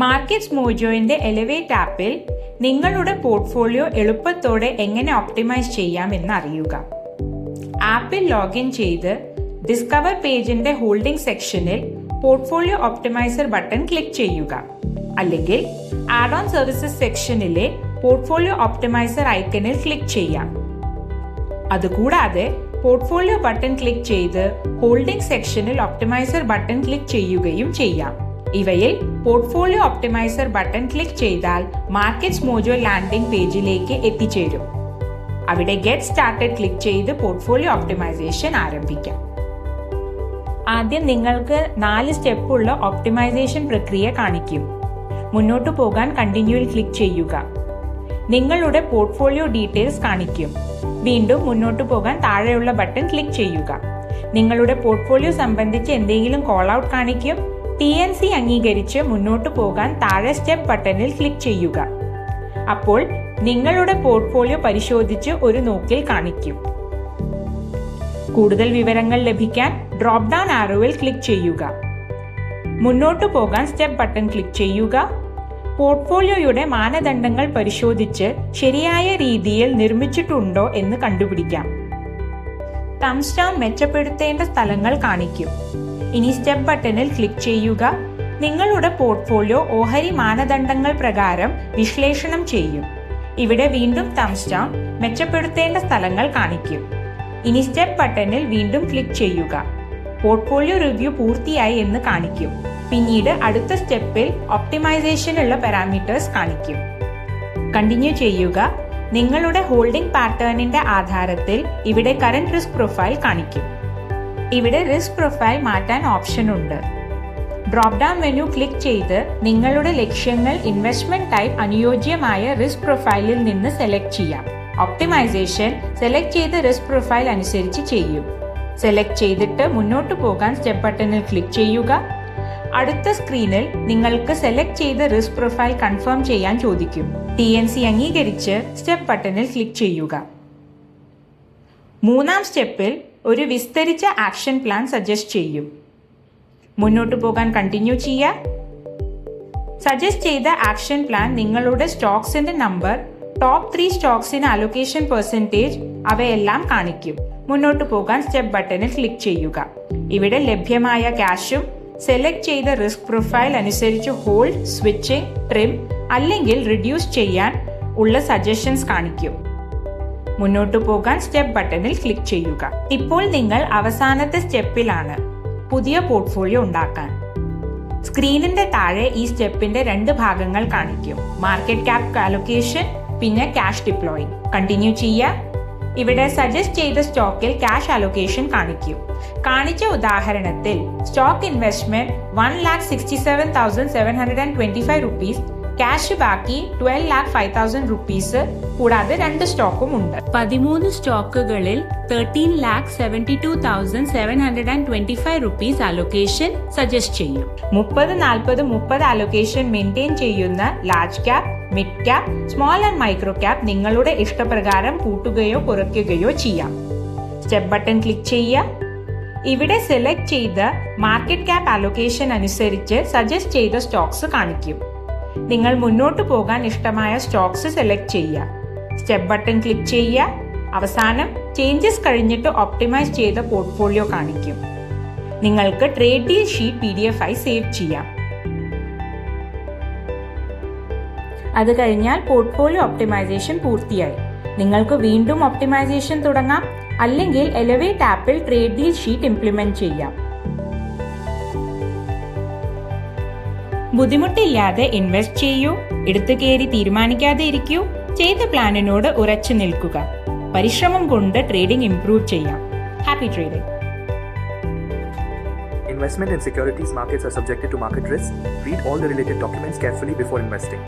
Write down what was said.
Markets മോജോയുടെ elevate ആപ്പിൽ നിങ്ങളുടെ portfolio എളുപ്പത്തോടെ എങ്ങനെ ഒപ്റ്റിമൈസ് ചെയ്യാമെന്ന് അറിയുക. ആപ്പിൽ ലോഗിൻ ചെയ്ത് ഡിസ്കവർ പേജിന്റെ ഹോൾഡിംഗ് സെക്ഷനിൽ പോർട്ട്ഫോളിയോ ഒപ്റ്റിമൈസർ ബട്ടൺ ക്ലിക്ക് ചെയ്യുക. അല്ലെങ്കിൽ ആഡ് ഓൺ സർവീസസ് സെക്ഷനിലെ പോർട്ട്ഫോളിയോ ഒപ്റ്റിമൈസർ ഐക്കണിൽ ക്ലിക്ക് ചെയ്യാം. അതുകൂടാതെ പോർട്ട്ഫോളിയോ ബട്ടൺ ക്ലിക്ക് ചെയ്ത് ഹോൾഡിംഗ് സെക്ഷനിൽ ഒപ്റ്റിമൈസർ ബട്ടൺ ക്ലിക്ക് ചെയ്യുകയും ചെയ്യാം. ഇവയിൽ പോർട്ട്ഫോളിയോ ഒപ്റ്റിമൈസർ ബട്ടൺ ക്ലിക്ക് ചെയ്താൽ മാർക്കറ്റ്സ് മോജോ ലാൻഡിംഗ് പേജിലേക്ക് എത്തിച്ചേരും. അവിടെ ഗെറ്റ് സ്റ്റാർട്ടഡ് ക്ലിക്ക് ചെയ്ത് പോർട്ട്ഫോളിയോ ഒപ്റ്റിമൈസേഷൻ ആരംഭിക്കാം. ആദ്യം നിങ്ങൾക്ക് 4 സ്റ്റെപ്പുള്ള ഒപ്റ്റിമൈസേഷൻ പ്രക്രിയ കാണിക്കും. മുന്നോട്ടു പോകാൻ കണ്ടിന്യൂവിൽ ക്ലിക്ക് ചെയ്യുക. നിങ്ങളുടെ പോർട്ട്ഫോളിയോ ഡീറ്റെയിൽസ് കാണിക്കും. വീണ്ടും മുന്നോട്ടു പോകാൻ താഴെയുള്ള ബട്ടൺ ക്ലിക്ക് ചെയ്യുക. നിങ്ങളുടെ പോർട്ട്ഫോളിയോ സംബന്ധിച്ച് എന്തെങ്കിലും കോൾ ഔട്ട് കാണിക്കും. TNC അംഗീകരിച്ച് മുന്നോട്ടു പോകാൻ താഴെ സ്റ്റെപ്പ് ബട്ടണിൽ ക്ലിക്ക് ചെയ്യുക. അപ്പോൾ നിങ്ങളുടെ പോർട്ട്ഫോളിയോ പരിശോധിച്ച് ഒരു നോക്കിൽ കാണിക്കും. കൂടുതൽ വിവരങ്ങൾ ലഭിക്കാൻ ഡ്രോപ്പ് ഡൗൺ ആരോയിൽ ക്ലിക്ക് ചെയ്യുക. മുന്നോട്ടു പോകാൻ സ്റ്റെപ്പ് ബട്ടൺ ക്ലിക്ക് ചെയ്യുക. പോർട്ട്ഫോളിയോയുടെ മാനദണ്ഡങ്ങൾ പരിശോധിച്ച് ശരിയായ രീതിയിൽ നിർമ്മിച്ചിട്ടുണ്ടോ എന്ന് കണ്ടുപിടിക്കാം. തംസ് ഡൗൺ മെച്ചപ്പെടുത്തേണ്ട സ്ഥലങ്ങൾ കാണിക്കും. ഇനി സ്റ്റെപ്പ് ബട്ടണിൽ ക്ലിക്ക് ചെയ്യുക. നിങ്ങളുടെ പോർട്ട്ഫോളിയോ ഓഹരി മാനദണ്ഡങ്ങൾ പ്രകാരം വിശ്ലേഷണം ചെയ്യും. ഇവിടെ വീണ്ടും തംസ് ഡൗൺ മെച്ചപ്പെടുത്തേണ്ട സ്ഥലങ്ങൾ കാണിക്കും. ഇനി സ്റ്റെപ്പ് ബട്ടണിൽ വീണ്ടും ക്ലിക്ക് ചെയ്യുക. പോർട്ട്ഫോളിയോ റിവ്യൂ പൂർത്തിയായി എന്ന് കാണിക്കും. പിന്നീട് അടുത്ത സ്റ്റെപ്പിൽ ഒപ്റ്റിമൈസേഷനുള്ള പാരാമീറ്റേഴ്സ് കാണിക്കും. കണ്ടിന്യൂ ചെയ്യുക. നിങ്ങളുടെ ഹോൾഡിംഗ് പാറ്റേണിന്റെ ആധാരത്തിൽ ഇവിടെ കറന്റ് റിസ്ക് പ്രൊഫൈൽ കാണിക്കും. ഇവിടെ റിസ്ക് പ്രൊഫൈൽ മാറ്റാൻ ഓപ്ഷൻ ഉണ്ട്. ഡ്രോപ്പ് ഡൗൺ മെനു ക്ലിക്ക് ചെയ്ത് നിങ്ങളുടെ ലക്ഷ്യങ്ങൾ ഇൻവെസ്റ്റ്മെന്റ് ടൈപ്പ് അനുയോജ്യമായ റിസ്ക് പ്രൊഫൈലിൽ നിന്ന് സെലക്ട് ചെയ്യാം. ഒപ്റ്റിമൈസേഷൻ സെലക്ട് ചെയ്ത റിസ്ക് പ്രൊഫൈൽ അനുസരിച്ച് ചെയ്യും. സെലക്ട് ചെയ്തിട്ട് മുന്നോട്ട് പോകാൻ സ്റ്റെപ്പ് ബട്ടണിൽ ക്ലിക്ക് ചെയ്യുക. അടുത്ത സ്ക്രീനിൽ നിങ്ങൾക്ക് സെലക്ട് ചെയ്ത റിസ്ക് പ്രൊഫൈൽ കൺഫേം ചെയ്യാൻ ചോദിക്കും. TNC അംഗീകരിച്ച് സ്റ്റെപ്പ് ബട്ടണിൽ ക്ലിക്ക് ചെയ്യുക. മൂന്നാം സ്റ്റെപ്പിൽ ഒരു വിസ്തരിച്ച ആക്ഷൻ പ്ലാൻ സജസ്റ്റ് ചെയ്യും. മുന്നോട്ട് പോകാൻ കണ്ടിന്യൂ ചെയ്യുക. സജസ്റ്റ് ചെയ്ത ആക്ഷൻ പ്ലാൻ നിങ്ങളുടെ സ്റ്റോക്സിന്റെ നമ്പർ, ടോപ്പ് 3 സ്റ്റോക്സിന് അലൊക്കേഷൻ പെർസെന്റേജ് അവയെല്ലാം കാണിക്കും. മുന്നോട്ട് പോകാൻ സ്റ്റെപ്പ് ബട്ടണിൽ ക്ലിക്ക് ചെയ്യുക. ഇവിടെ ലഭ്യമായ ക്യാഷും സെലക്ട് ചെയ്ത റിസ്ക് പ്രൊഫൈൽ അനുസരിച്ച് ഹോൾഡ്, സ്വിച്ചിങ്, ട്രിം അല്ലെങ്കിൽ റിഡ്യൂസ് ചെയ്യാൻ ഉള്ള സജഷൻസ് കാണിക്കും. മുന്നോട്ടു പോകാൻ സ്റ്റെപ്പ് ബട്ടണിൽ ക്ലിക്ക് ചെയ്യുക. ഇപ്പോൾ നിങ്ങൾ അവസാനത്തെ സ്റ്റെപ്പിലാണ്, പുതിയ പോർട്ട്ഫോളിയോ ഉണ്ടാക്കാൻ. സ്ക്രീനിന്റെ താഴെ ഈ സ്റ്റെപ്പിന്റെ 2 ഭാഗങ്ങൾ കാണിക്കും. മാർക്കറ്റ് ക്യാപ് അലൊക്കേഷൻ, പിന്നെ ക്യാഷ് ഡിപ്ലോയിങ്. കണ്ടിന്യൂ ചെയ്യുക. ഇവിടെ സജസ്റ്റ് ചെയ്ത സ്റ്റോക്കിൽ ക്യാഷ് അലൊക്കേഷൻ കാണിക്കും. കാണിച്ച ഉദാഹരണത്തിൽ സ്റ്റോക്ക് ഇൻവെസ്റ്റ്മെന്റ് 1,67,725 rupees, ക്യാഷ് ബാക്കി 12,05,000 rupees, കൂടാതെ 2 സ്റ്റോക്കും ഉണ്ട്. 13 സ്റ്റോക്കുകളിൽ 13,72,725 rupees അലൊക്കേഷൻ സജസ്റ്റ് ചെയ്യും. 30-40-30 അലൊക്കേഷൻ മെയിൻറ്റെയിൻ ചെയ്യുന്ന large cap, mid cap, small and micro cap നിങ്ങളുടെ ഇഷ്ടപ്രകാരം കൂട്ടുകയോ കുറയ്ക്കുകയോ ചെയ്യാം. സ്റ്റെപ്പ് ബട്ടൺ ക്ലിക്ക് ചെയ്യുക. ഇവിടെ സെലക്ട് ചെയ്ത മാർക്കറ്റ് ക്യാപ് അലൊക്കേഷൻ അനുസരിച്ച് സജസ്റ്റ് ചെയ്ത സ്റ്റോക്സ് കാണിക്കും. നിങ്ങൾ മുന്നോട്ട് പോകാൻ ഇഷ്ടമായ സ്റ്റോക്സ് സെലക്ട് ചെയ്യുക. സ്റ്റെപ്പ് ബട്ടൺ ക്ലിക്ക് ചെയ്യുക. അവസാനം ചേഞ്ചസ് കഴിഞ്ഞിട്ട് ഒപ്റ്റിമൈസ് ചെയ്ത പോർട്ട്ഫോളിയോ കാണിക്കും. നിങ്ങൾക്ക് ട്രേഡ് ഡീൽ ഷീറ്റ് PDF ആയി സേവ് ചെയ്യാം. അത് കഴിഞ്ഞാൽ പോർട്ട്ഫോളിയോ ഒപ്റ്റിമൈസേഷൻ പൂർത്തിയായി. നിങ്ങൾക്ക് വീണ്ടും ഒപ്റ്റിമൈസേഷൻ തുടങ്ങാം, അല്ലെങ്കിൽ എലവേറ്റ് ആപ്പിൽ ട്രേഡ് ഡീൽ ഷീറ്റ് ഇംപ്ലിമെന്റ് ചെയ്യാം. ബുദ്ധിമുട്ടില്ലാതെ ഇൻവെസ്റ്റ് ചെയ്യൂ. എടുത്തു കയറി തീരുമാനിക്കാതെ ഇരിക്കൂ. ചെയ്ത പ്ലാനിനോട് ഉറച്ചു നിൽക്കുക. പരിശ്രമം കൊണ്ട് ട്രേഡിംഗ് ഇംപ്രൂവ് ചെയ്യാം. Happy trading. Investment in securities markets are subjected to market risks. Read all the related documents carefully before investing.